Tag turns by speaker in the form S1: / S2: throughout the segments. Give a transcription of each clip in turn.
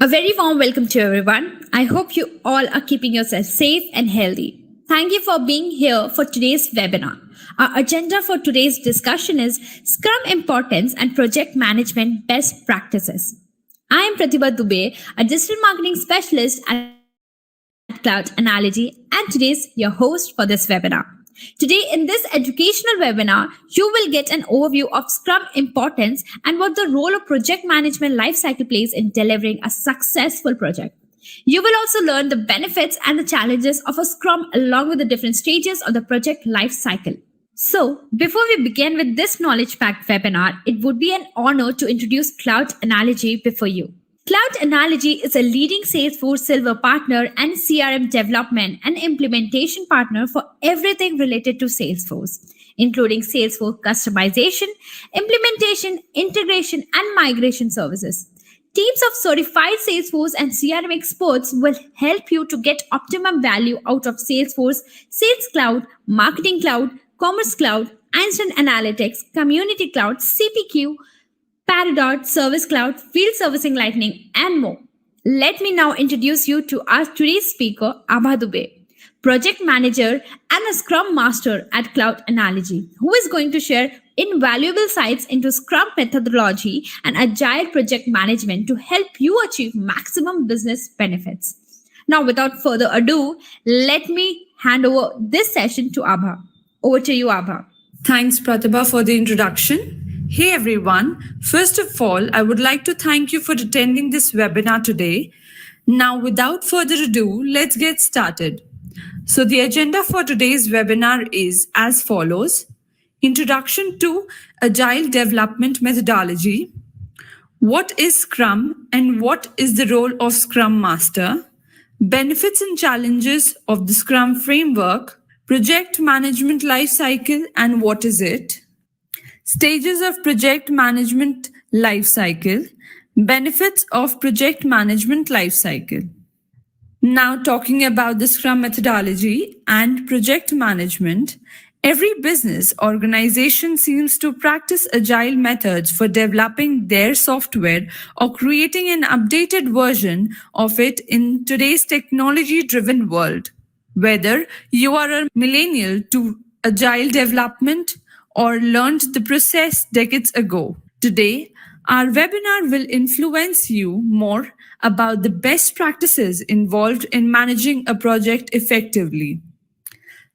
S1: A very warm welcome to everyone. I hope you all are keeping yourself safe and healthy. Thank you for being here for today's webinar. Our agenda for today's discussion is Scrum Importance and Project Management Best Practices. I am Pratibha Dubey, a digital marketing specialist at Cloud Analogy, and today's your host for this webinar. Today, in this educational webinar, you will get an overview of Scrum importance and what the role of project management lifecycle plays in delivering a successful project. You will also learn the benefits and the challenges of a Scrum along with the different stages of the project lifecycle. So, before we begin with this knowledge-packed webinar, it would be an honor to introduce Cloud Analogy before you. Cloud Analogy is a leading Salesforce Silver partner and CRM development and implementation partner for everything related to Salesforce, including Salesforce customization, implementation, integration, and migration services. Teams of certified Salesforce and CRM experts will help you to get optimum value out of Salesforce, Sales Cloud, Marketing Cloud, Commerce Cloud, Instant Analytics, Community Cloud, CPQ, Paradot, Service Cloud, Field Servicing Lightning, and more. Let me now introduce you to our today's speaker, Abha Dubey, Project Manager and a Scrum Master at Cloud Analogy, who is going to share invaluable insights into Scrum methodology and Agile project management to help you achieve maximum business benefits. Now, without further ado, let me hand over this session to Abha. Over to you, Abha.
S2: Thanks, Pratibha, for the introduction. Hey everyone, first of all, I would like to thank you for attending this webinar today. Now, without further ado, let's get started. So the agenda for today's webinar is as follows: Introduction to Agile Development Methodology, what is Scrum and what is the role of Scrum Master, benefits and challenges of the Scrum framework, project management lifecycle and what is it, stages of project management lifecycle, benefits of project management lifecycle. Now, talking about the Scrum methodology and project management, every business organization seems to practice agile methods for developing their software or creating an updated version of it in today's technology-driven world. Whether you are a millennial to agile development or learned the process decades ago, today our webinar will influence you more about the best practices involved in managing a project effectively.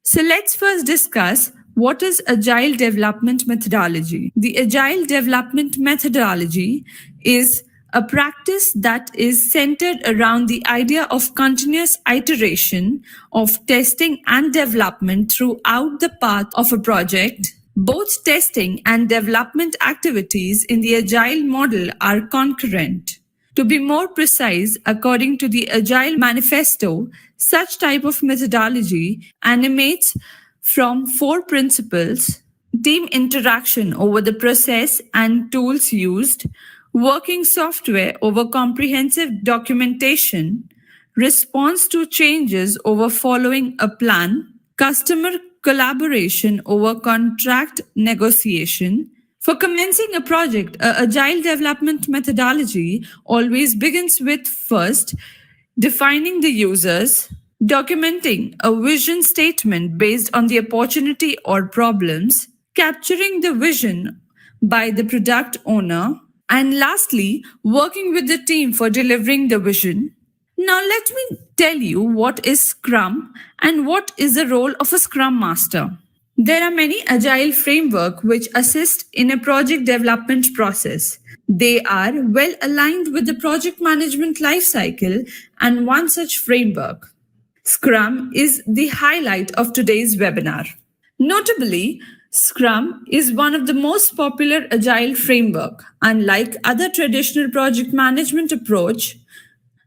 S2: So let's first discuss what is Agile Development Methodology. The Agile Development Methodology is a practice that is centered around the idea of continuous iteration of testing and development throughout the path of a project. Both testing and development activities in the Agile model are concurrent. To be more precise, according to the Agile Manifesto, such type of methodology animates from 4 principles: team interaction over the process and tools used, working software over comprehensive documentation, response to changes over following a plan, customer collaboration over contract negotiation. For commencing a project, an agile development methodology always begins with first defining the users, documenting a vision statement based on the opportunity or problems, capturing the vision by the product owner, and lastly, working with the team for delivering the vision. Now, let me tell you what is Scrum and what is the role of a Scrum Master. There are many agile frameworks which assist in a project development process. They are well aligned with the project management lifecycle, and one such framework, Scrum, is the highlight of today's webinar. Notably, Scrum is one of the most popular agile framework. Unlike other traditional project management approach,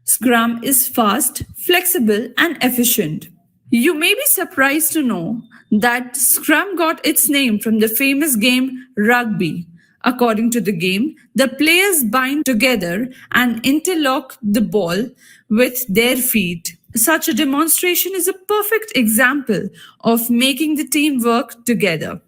S2: Scrum is fast, flexible, and efficient. You may be surprised to know that Scrum got its name from the famous game Rugby. According to the game, the players bind together and interlock the ball with their feet. Such a demonstration is a perfect example of making the team work together.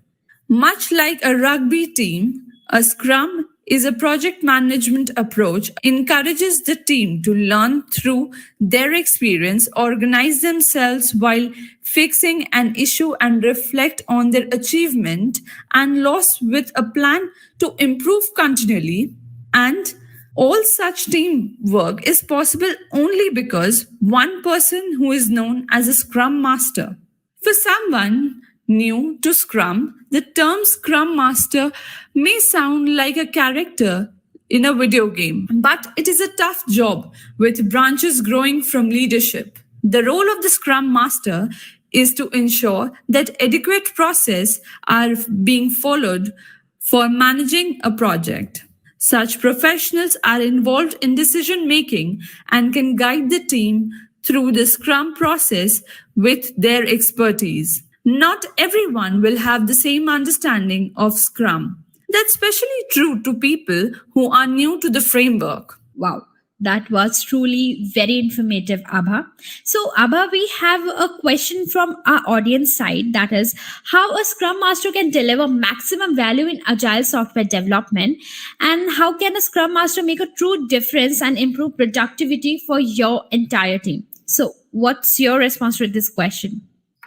S2: Much like a rugby team, a scrum is a project management approach encourages the team to learn through their experience, organize themselves while fixing an issue and reflect on their achievement and loss with a plan to improve continually. And all such teamwork is possible only because one person who is known as a scrum master. For someone new to Scrum, the term Scrum Master may sound like a character in a video game, but it is a tough job with branches growing from leadership. The role of the Scrum Master is to ensure that adequate processes are being followed for managing a project. Such professionals are involved in decision making and can guide the team through the Scrum process with their expertise. Not everyone will have the same understanding of Scrum. That's especially true to people who are new to the framework.
S1: Wow, that was truly very informative, Abha. So, Abha, we have a question from our audience side, that is, how a Scrum Master can deliver maximum value in agile software development, and how can a Scrum Master make a true difference and improve productivity for your entire team? So, what's your response to this question?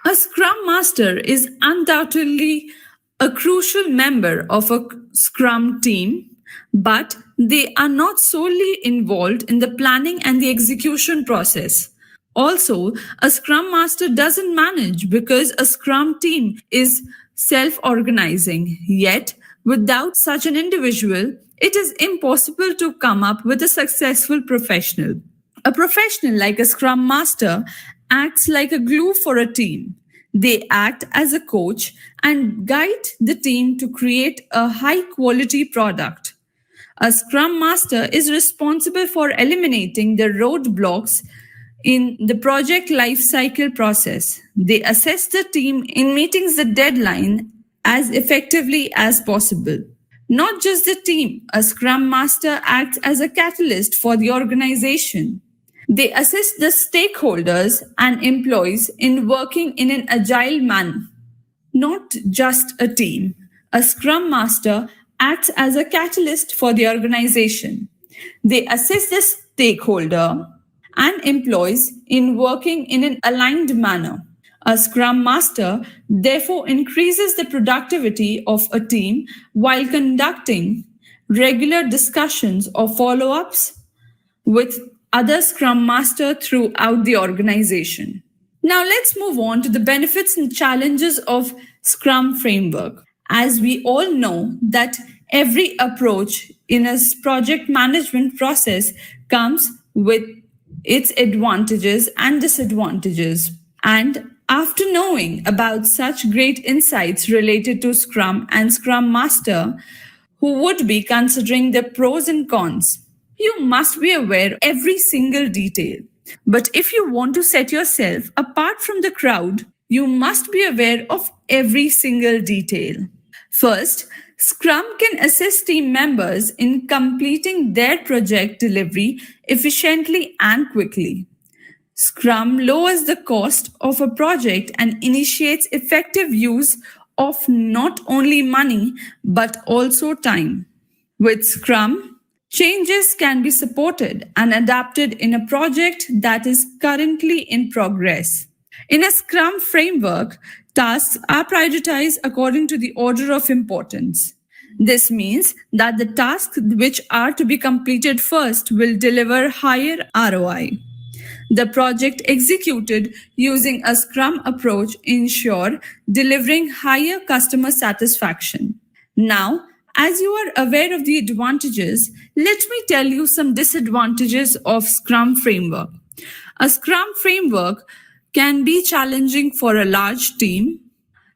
S2: A Scrum Master is undoubtedly a crucial member of a Scrum team, but they are not solely involved in the planning and the execution process. Also, a Scrum Master doesn't manage because a Scrum team is self organizing. Yet, without such an individual, it is impossible to come up with a successful professional. A professional like a Scrum Master acts like a glue for a team. They act as a coach and guide the team to create a high quality product. A Scrum Master is responsible for eliminating the roadblocks in the project lifecycle process. They assess the team in meeting the deadline as effectively as possible. Not just the team, a Scrum Master acts as a catalyst for the organization. They assist the stakeholders and employees in working in an agile manner. Not just a team, a Scrum Master acts as a catalyst for the organization. They assist the stakeholder and employees in working in an aligned manner. A Scrum Master therefore increases the productivity of a team while conducting regular discussions or follow ups with other Scrum Master throughout the organization. Now let's move on to the benefits and challenges of Scrum framework. As we all know that every approach in a project management process comes with its advantages and disadvantages. And after knowing about such great insights related to Scrum and Scrum Master, who would be considering the pros and cons, you must be aware of every single detail. But if you want to set yourself apart from the crowd, you must be aware of every single detail. First, Scrum can assist team members in completing their project delivery efficiently and quickly. Scrum lowers the cost of a project and initiates effective use of not only money but also time. With Scrum, changes can be supported and adapted in a project that is currently in progress. In a Scrum framework, tasks are prioritized according to the order of importance. This means that the tasks which are to be completed first will deliver higher ROI. The project executed using a Scrum approach ensure delivering higher customer satisfaction. Now, as you are aware of the advantages, let me tell you some disadvantages of Scrum framework. A Scrum framework can be challenging for a large team.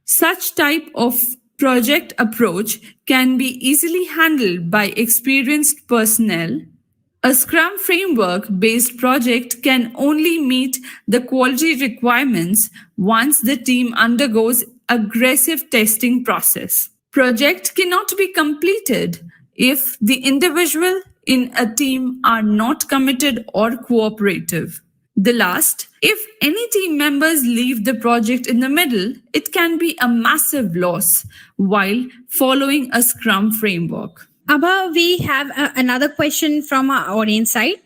S2: Such type of project approach can be easily handled by experienced personnel. A Scrum framework based project can only meet the quality requirements once the team undergoes aggressive testing process. Project cannot be completed if the individual in a team are not committed or cooperative. The last, if any team members leave the project in the middle, it can be a massive loss while following a Scrum framework.
S1: Abba, we have another question from our audience side.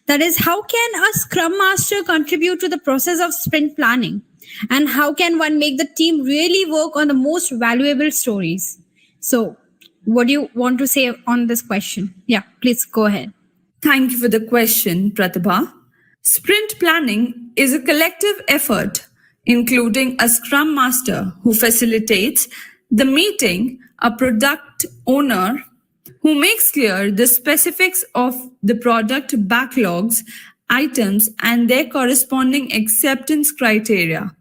S1: That is, how can a Scrum Master contribute to the process of sprint planning? And how can one make the team really work on the most valuable stories? So, what do you want to say on this question? Yeah, please go ahead.
S2: Thank you for the question, Pratibha. Sprint planning is a collective effort, including a Scrum Master who facilitates the meeting, a product owner who makes clear the specifics of the product backlogs, items, and their corresponding acceptance criteria,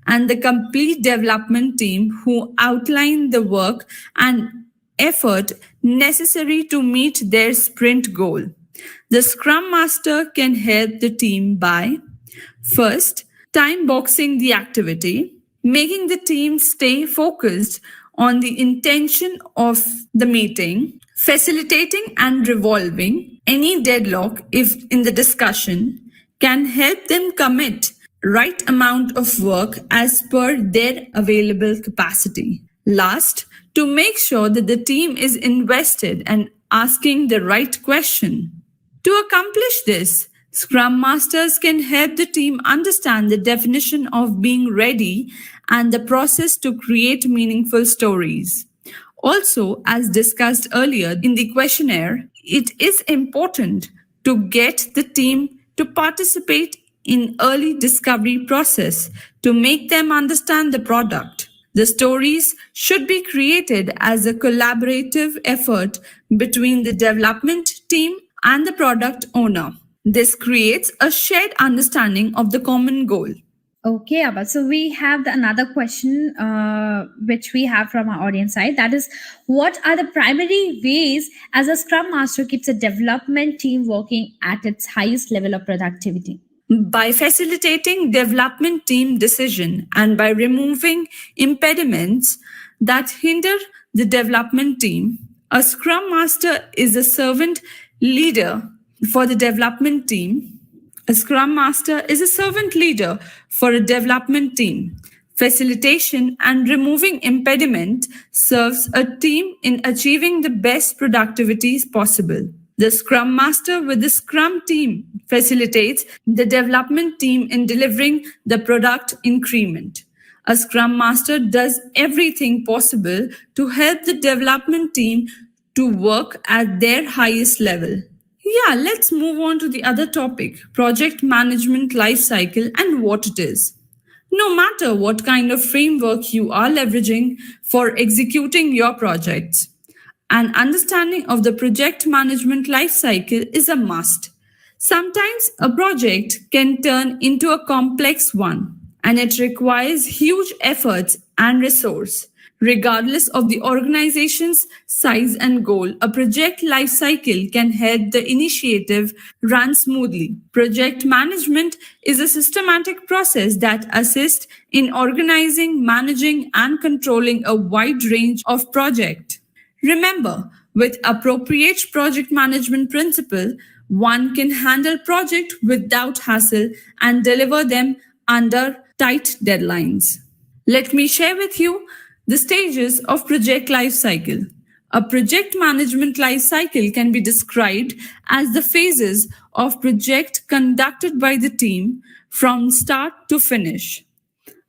S2: and the complete development team who outline the work and effort necessary to meet their sprint goal. The Scrum Master can help the team by first, time boxing the activity, making the team stay focused on the intention of the meeting, facilitating and revolving any deadlock if in the discussion can help them commit right amount of work as per their available capacity. Last, to make sure that the team is invested and asking the right question. To accomplish this, Scrum Masters can help the team understand the definition of being ready and the process to create meaningful stories. Also, as discussed earlier in the questionnaire, it is important to get the team to participate in early discovery process to make them understand the product. The stories should be created as a collaborative effort between the development team and the product owner. This creates a shared understanding of the common goal.
S1: Okay, Abba. So we have another question which we have from our audience side. That is, what are the primary ways as a Scrum Master keeps a development team working at its highest level of productivity?
S2: By facilitating development team decision and by removing impediments that hinder the development team, a Scrum Master is a servant leader for the development team. A Scrum Master is a servant leader for a development team. Facilitation and removing impediment serves a team in achieving the best productivity possible. The Scrum Master with the Scrum team facilitates the development team in delivering the product increment. A Scrum Master does everything possible to help the development team to work at their highest level. Yeah, let's move on to the other topic, project management lifecycle and what it is. No matter what kind of framework you are leveraging for executing your projects, an understanding of the project management lifecycle is a must. Sometimes a project can turn into a complex one, and it requires huge efforts and resource. Regardless of the organization's size and goal, a project lifecycle can help the initiative run smoothly. Project management is a systematic process that assists in organizing, managing, and controlling a wide range of projects. Remember, with appropriate project management principle, one can handle projects without hassle and deliver them under tight deadlines. Let me share with you the stages of project lifecycle. A project management lifecycle can be described as the phases of project conducted by the team from start to finish.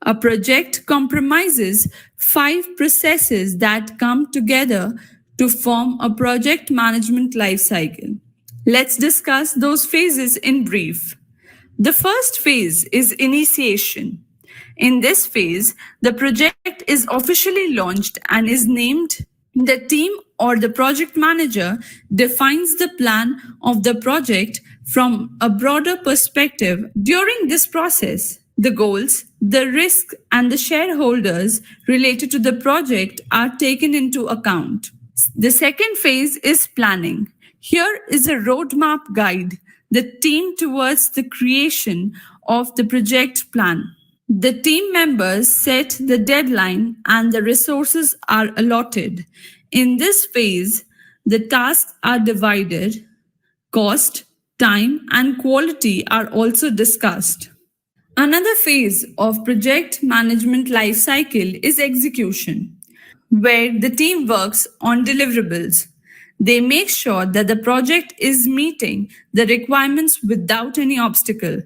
S2: A project comprises 5 processes that come together to form a project management lifecycle. Let's discuss those phases in brief. The first phase is initiation. In this phase, the project is officially launched and is named. The team or the project manager defines the plan of the project from a broader perspective. During this process, the goals, the risk and the shareholders related to the project are taken into account. The second phase is planning. Here is a roadmap guide the team towards the creation of the project plan. The team members set the deadline and the resources are allotted. In this phase, the tasks are divided, cost, time, and quality are also discussed. Another phase of project management lifecycle is execution, where the team works on deliverables. They make sure that the project is meeting the requirements without any obstacle.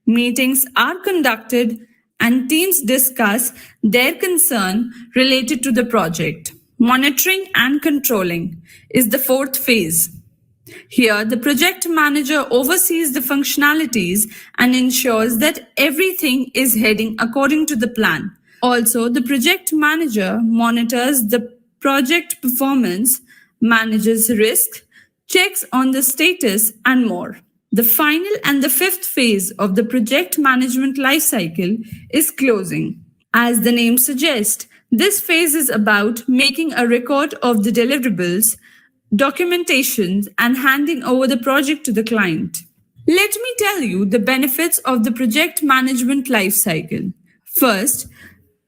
S2: Meetings are conducted and teams discuss their concern related to the project. Monitoring and controlling is the fourth phase. Here, the project manager oversees the functionalities and ensures that everything is heading according to the plan. Also, the project manager monitors the project performance, manages risk, checks on the status, and more. The final and the fifth phase of the project management lifecycle is closing. As the name suggests, this phase is about making a record of the deliverables, documentation, and handing over the project to the client. Let me tell you the benefits of the project management lifecycle. First,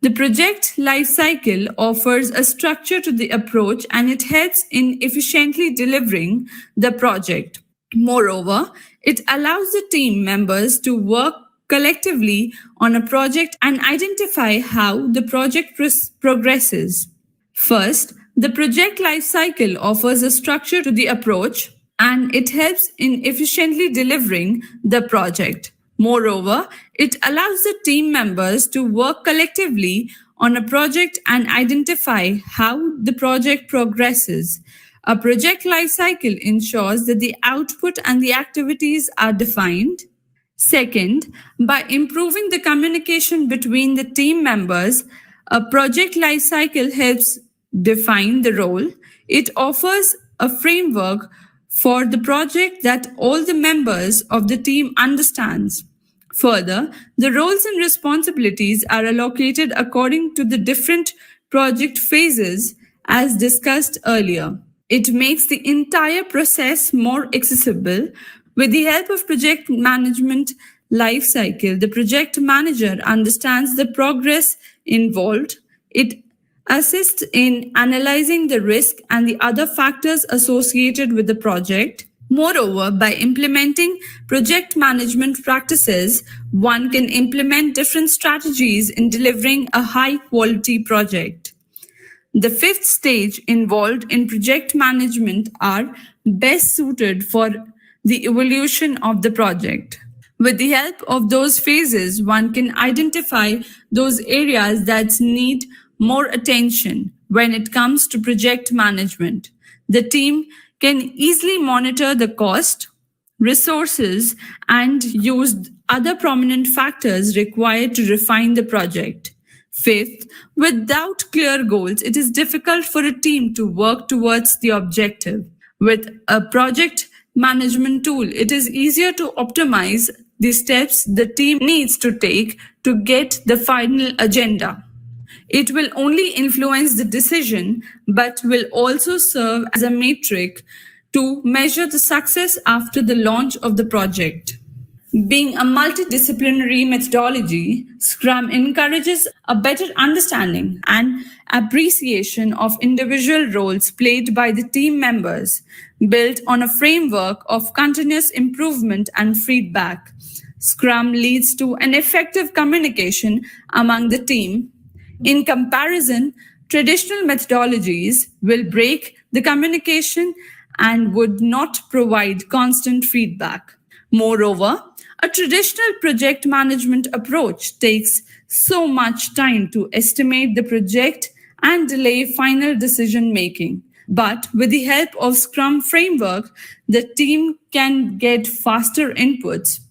S2: the project lifecycle offers a structure to the approach and it helps in efficiently delivering the project. Moreover, it allows the team members to work collectively on a project and identify how the project progresses. First, the project lifecycle offers a structure to the approach and it helps in efficiently delivering the project. Moreover, it allows the team members to work collectively on a project and identify how the project progresses. A project lifecycle ensures that the output and the activities are defined. Second, by improving the communication between the team members, a project lifecycle helps define the role. It offers a framework for the project that all the members of the team understands. Further, the roles and responsibilities are allocated according to the different project phases as discussed earlier. It makes the entire process more accessible. With the help of project management lifecycle, the project manager understands the progress involved. It assists in analyzing the risk and the other factors associated with the project. Moreover, by implementing project management practices, one can implement different strategies in delivering a high quality project. The fifth stage involved in project management are best suited for the evolution of the project. With the help of those phases, one can identify those areas that need more attention when it comes to project management. The team can easily monitor the cost, resources, and use other prominent factors required to refine the project. Fifth, without clear goals, it is difficult for a team to work towards the objective. With a project management tool, it is easier to optimize the steps the team needs to take to get the final agenda. It will only influence the decision, but will also serve as a metric to measure the success after the launch of the project. Being a multidisciplinary methodology, Scrum encourages a better understanding and appreciation of individual roles played by the team members, built on a framework of continuous improvement and feedback. Scrum leads to an effective communication among the team. In comparison, traditional methodologies will break the communication and would not provide constant feedback. Moreover, a traditional project management approach takes so much time to estimate the project and delay final decision making. But with the help of Scrum framework, the team can get faster inputs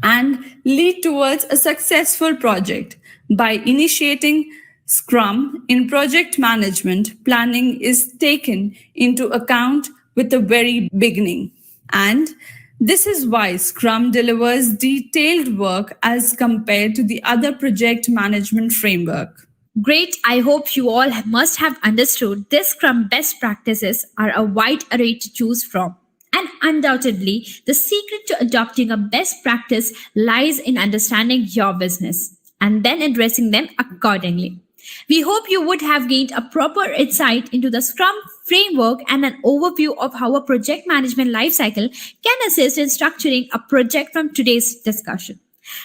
S2: and lead towards a successful project. By initiating Scrum in project management, planning is taken into account with the very beginning. And This is why Scrum delivers detailed work as compared to the other project management framework.
S1: Great. I hope you all must have understood this Scrum best practices are a wide array to choose from. And undoubtedly, the secret to adopting a best practice lies in understanding your business and then addressing them accordingly. We hope you would have gained a proper insight into the Scrum framework and an overview of how a project management lifecycle can assist in structuring a project from today's discussion.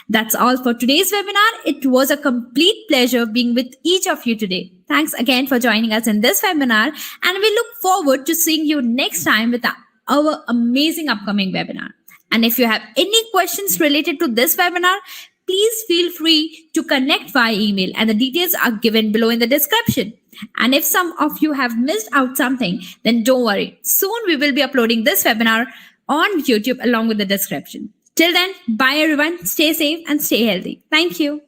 S1: That's all for today's webinar. It was a complete pleasure being with each of you today. Thanks again for joining us in this webinar, and we look forward to seeing you next time with our amazing upcoming webinar. And if you have any questions related to this webinar, please feel free to connect via email, and the details are given below in the description. And if some of you have missed out something, then don't worry. Soon we will be uploading this webinar on YouTube along with the description. Till then, bye everyone. Stay safe and stay healthy. Thank you.